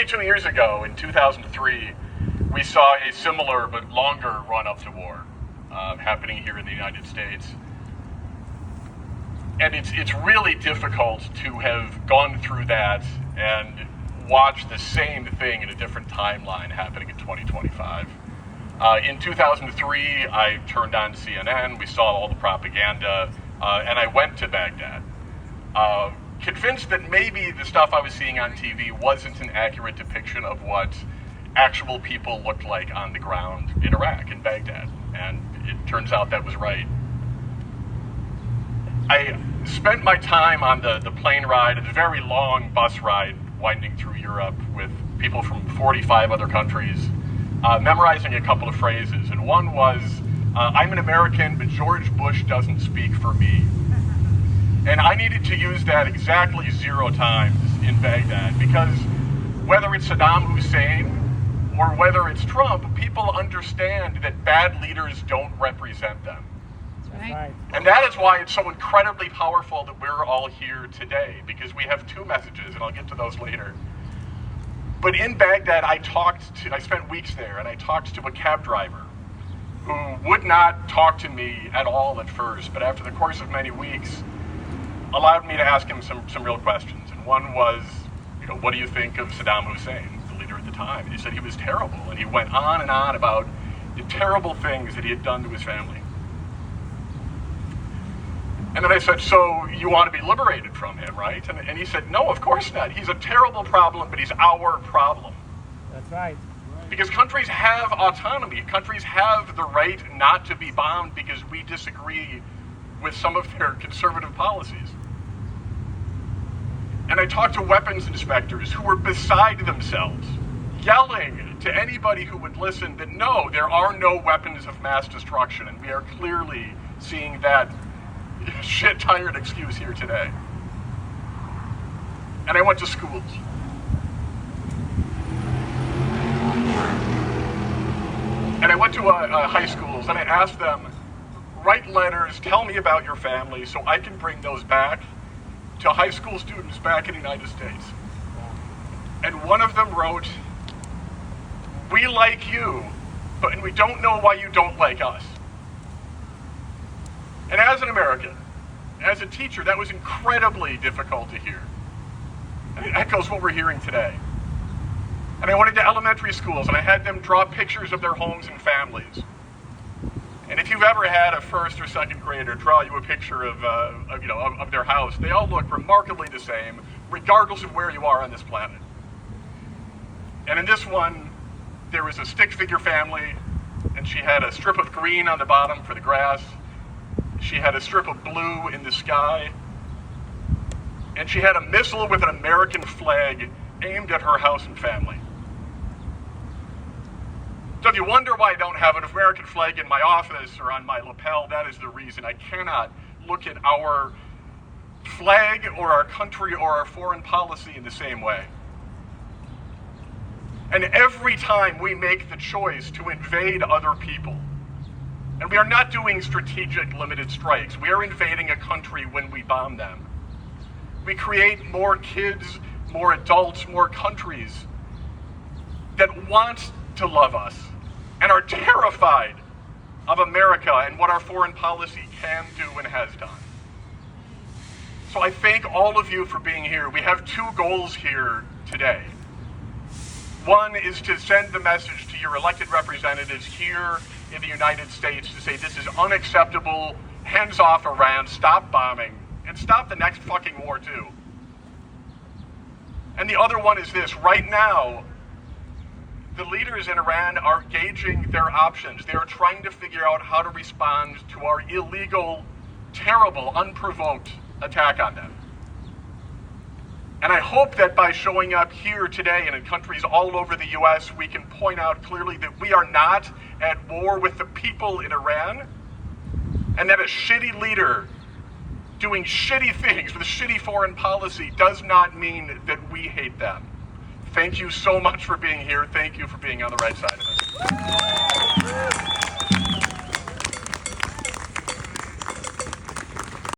22 years ago, in 2003, we saw a similar but longer run-up to war happening here in the United States. And it's really difficult to have gone through that and watch the same thing in a different timeline happening in 2025. In 2003, I turned on CNN, we saw all the propaganda, and I went to Baghdad. Convinced that maybe the stuff I was seeing on TV wasn't an accurate depiction of what actual people looked like on the ground in Iraq, in Baghdad. And it turns out that was right. I spent my time on the plane ride, a very long bus ride winding through Europe with people from 45 other countries, memorizing a couple of phrases. And one was, I'm an American, but George Bush doesn't speak for me. And I needed to use that exactly 0 times in Baghdad, because whether it's Saddam Hussein or whether it's Trump, people understand that bad leaders don't represent them. Right. And that is why it's so incredibly powerful that we're all here today, because we have 2 messages, and I'll get to those later. But in Baghdad, I spent weeks there, and I talked to a cab driver who would not talk to me at all at first, but after the course of many weeks, allowed me to ask him some real questions. And one was, what do you think of Saddam Hussein, the leader at the time? And he said he was terrible, and he went on and on about the terrible things that he had done to his family. And then I said, so you want to be liberated from him, right? And he said, no, of course not. He's a terrible problem, but he's our problem. That's right. Because countries have autonomy. Countries have the right not to be bombed because we disagree with some of their conservative policies. And I talked to weapons inspectors who were beside themselves, yelling to anybody who would listen that no, there are no weapons of mass destruction, and we are clearly seeing that shit-tired excuse here today. And I went to schools. And I went to high schools, and I asked them, write letters, tell me about your family, so I can bring those back to high school students back in the United States. And one of them wrote, we like you, but we don't know why you don't like us. And as an American, as a teacher, that was incredibly difficult to hear. And it echoes what we're hearing today. And I went into elementary schools, and I had them draw pictures of their homes and families. And if you've ever had a first or second grader draw you a picture of their house, they all look remarkably the same, regardless of where you are on this planet. And in this one, there was a stick figure family, and she had a strip of green on the bottom for the grass. She had a strip of blue in the sky. And she had a missile with an American flag aimed at her house and family. So if you wonder why I don't have an American flag in my office or on my lapel, that is the reason. I cannot look at our flag or our country or our foreign policy in the same way. And every time we make the choice to invade other people, and we are not doing strategic limited strikes, we are invading a country when we bomb them. We create more kids, more adults, more countries that want to love us and are terrified of America and what our foreign policy can do and has done. So I thank all of you for being here. We have 2 goals here today. One is to send the message to your elected representatives here in the United States to say this is unacceptable, hands off Iran, stop bombing, and stop the next fucking war too. And the other one is this: right now, the leaders in Iran are gauging their options. They are trying to figure out how to respond to our illegal, terrible, unprovoked attack on them. And I hope that by showing up here today and in countries all over the US, we can point out clearly that we are not at war with the people in Iran, and that a shitty leader doing shitty things with shitty foreign policy does not mean that we hate them. Thank you so much for being here. Thank you for being on the right side of it.